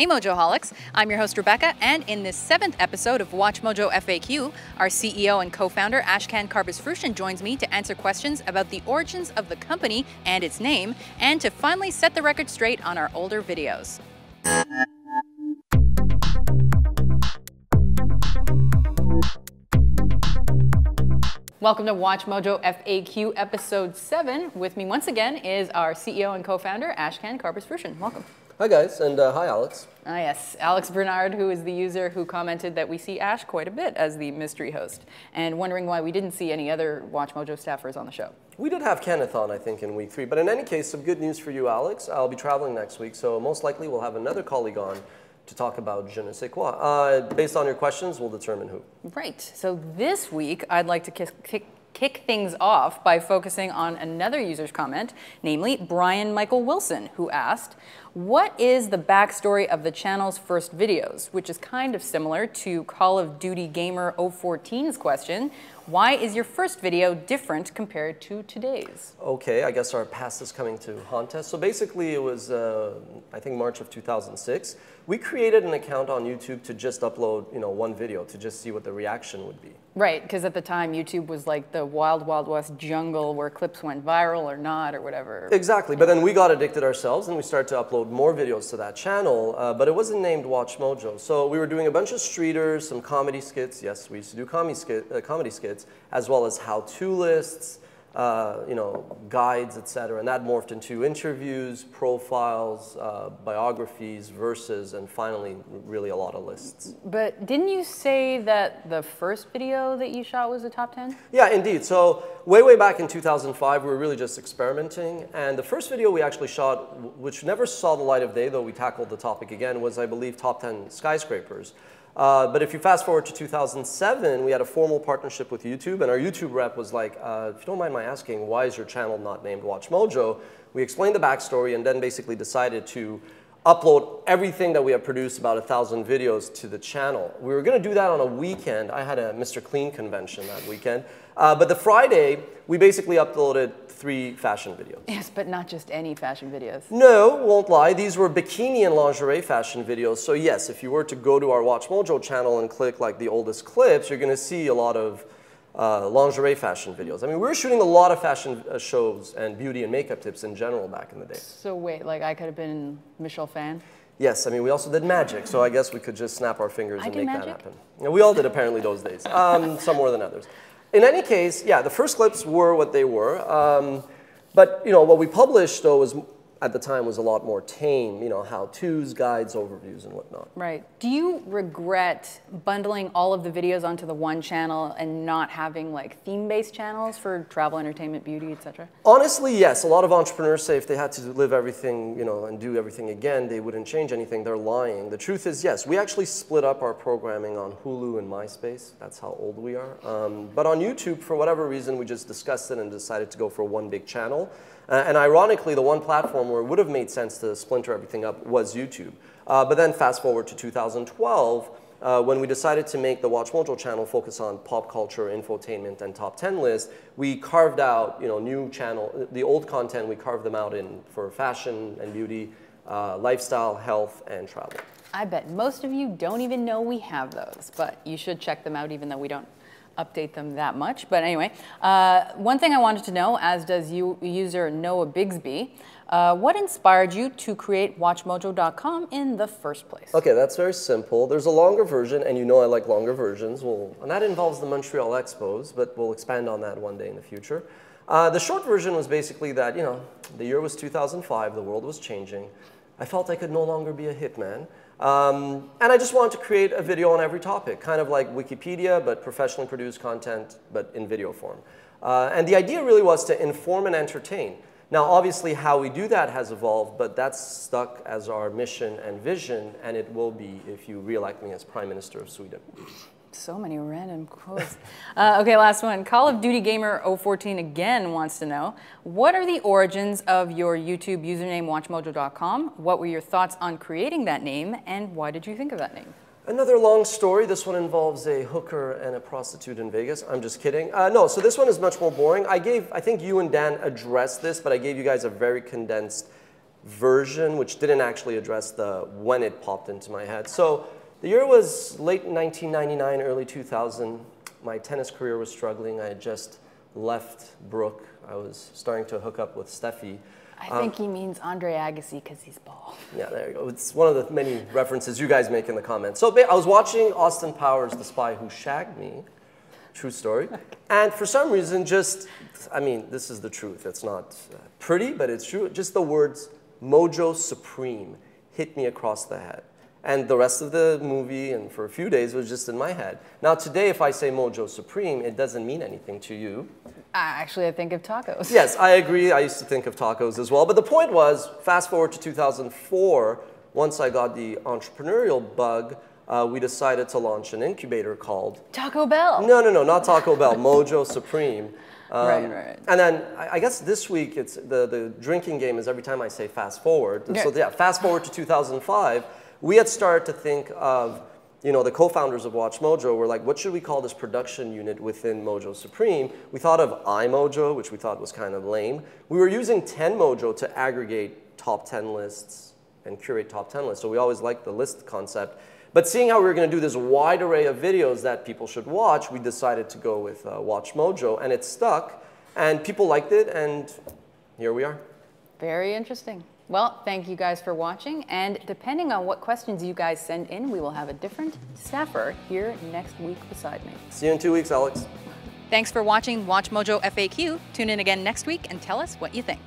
Hey Mojoholics, I'm your host Rebecca, and in this 7th episode of WatchMojo.FAQ, our CEO and co-founder Ashkan Karbasfrooshan joins me to answer questions about the origins of the company and its name, and to finally set the record straight on our older videos. Welcome to WatchMojo.FAQ episode 7. With me once again is our CEO and co-founder Ashkan Karbasfrooshan. Welcome. Hi guys, and hi Alex. Ah yes, Alex Bernard, who is the user who commented that we see Ash quite a bit as the mystery host, and wondering why we didn't see any other WatchMojo staffers on the show. We did have Kenneth on, I think, in week 3, but in any case, some good news for you, Alex. I'll be traveling next week, so most likely we'll have another colleague on to talk about je ne sais quoi. Based on your questions, we'll determine who. Right, so this week I'd like to kick things off by focusing on another user's comment, namely Brian Michael Wilson, who asked, what is the backstory of the channel's first videos? Which is kind of similar to Call of Duty Gamer 014's question. Why is your first video different compared to today's? Okay, I guess our past is coming to haunt us. So basically it was, I think, March of 2006. We created an account on YouTube to just upload, one video to just see what the reaction would be. Right, because at the time YouTube was like the wild, wild west jungle where clips went viral or not or whatever. Exactly, but then we got addicted ourselves and we started to upload more videos to that channel, but it wasn't named WatchMojo. So we were doing a bunch of streeters, some comedy skits. Yes, we used to do comedy skits, as well as how-to lists, guides, etc. And that morphed into interviews, profiles, biographies, verses, and finally, really a lot of lists. But didn't you say that the first video that you shot was a top 10? Yeah, indeed. So way back in 2005, we were really just experimenting. And the first video we actually shot, which never saw the light of day, though we tackled the topic again, was, I believe, top 10 skyscrapers. But if you fast forward to 2007, we had a formal partnership with YouTube, and our YouTube rep was like, if you don't mind my asking, why is your channel not named WatchMojo? We explained the backstory and then basically decided to upload everything that we have produced, about 1,000 videos, to the channel. We were going to do that on a weekend. I had a Mr. Clean convention that weekend. But the Friday, we basically uploaded 3 fashion videos. Yes, but not just any fashion videos. No, won't lie. These were bikini and lingerie fashion videos. So yes, if you were to go to our WatchMojo channel and click like the oldest clips, you're going to see a lot of lingerie fashion videos. I mean, we were shooting a lot of fashion shows and beauty and makeup tips in general back in the day. So wait, like I could have been Michelle Phan? Yes, I mean, we also did magic, so I guess we could just snap our fingers and make that happen. Yeah, we all did apparently those days, some more than others. In any case, yeah, the first clips were what they were. But what we published, though, was at the time was a lot more tame, how-tos, guides, overviews, and whatnot. Right. Do you regret bundling all of the videos onto the one channel and not having like theme-based channels for travel, entertainment, beauty, etc.? Honestly, yes. A lot of entrepreneurs say if they had to live everything, and do everything again, they wouldn't change anything. They're lying. The truth is, yes, we actually split up our programming on Hulu and MySpace. That's how old we are. But on YouTube, for whatever reason, we just discussed it and decided to go for one big channel. And ironically, the one platform where it would have made sense to splinter everything up was YouTube. But then fast forward to 2012, when we decided to make the WatchMojo channel focus on pop culture, infotainment, and top 10 lists, we carved out new channel, the old content, we carved them out for fashion and beauty, lifestyle, health, and travel. I bet most of you don't even know we have those, but you should check them out even though we don't update them that much. But anyway, one thing I wanted to know, as does user Noah Bigsby, what inspired you to create WatchMojo.com in the first place? Okay, that's very simple. There's a longer version, and I like longer versions. And that involves the Montreal Expos, but we'll expand on that one day in the future. The short version was basically that, the year was 2005, the world was changing. I felt I could no longer be a hitman. And I just wanted to create a video on every topic, kind of like Wikipedia, but professionally produced content, but in video form. And the idea really was to inform and entertain. Now, obviously, how we do that has evolved, but that's stuck as our mission and vision, and it will be if you re-elect me as Prime Minister of Sweden. So many random quotes. Okay, last one. Call of Duty Gamer 014 again wants to know, what are the origins of your YouTube username WatchMojo.com? What were your thoughts on creating that name, and why did you think of that name? Another long story. This one involves a hooker and a prostitute in Vegas. I'm just kidding. No, so this one is much more boring. I think you and Dan addressed this, but I gave you guys a very condensed version, which didn't actually address the when it popped into my head. So the year was late 1999, early 2000. My tennis career was struggling. I had just left Brooke. I was starting to hook up with Steffi. I think he means Andre Agassi because he's bald. Yeah, there you go. It's one of the many references you guys make in the comments. So I was watching Austin Powers' The Spy Who Shagged Me. True story. And for some reason, I mean, this is the truth. It's not pretty, but it's true. Just the words Mojo Supreme hit me across the head. And the rest of the movie, and for a few days, was just in my head. Now today, if I say Mojo Supreme, it doesn't mean anything to you. Actually, I think of tacos. Yes, I agree. I used to think of tacos as well. But the point was, fast forward to 2004, once I got the entrepreneurial bug, we decided to launch an incubator called Taco Bell. No, not Taco Bell, Mojo Supreme. Right. And then I guess this week, it's the drinking game is every time I say fast forward. Yeah. So yeah, fast forward to 2005, we had started to think of, the co-founders of WatchMojo were like, what should we call this production unit within Mojo Supreme? We thought of iMojo, which we thought was kind of lame. We were using 10Mojo to aggregate top 10 lists and curate top 10 lists. So we always liked the list concept. But seeing how we were going to do this wide array of videos that people should watch, we decided to go with WatchMojo, and it stuck, and people liked it, and here we are. Very interesting. Well, thank you guys for watching, and depending on what questions you guys send in, we will have a different staffer here next week beside me. See you in 2 weeks, Alex. Thanks for watching WatchMojo FAQ. Tune in again next week and tell us what you think.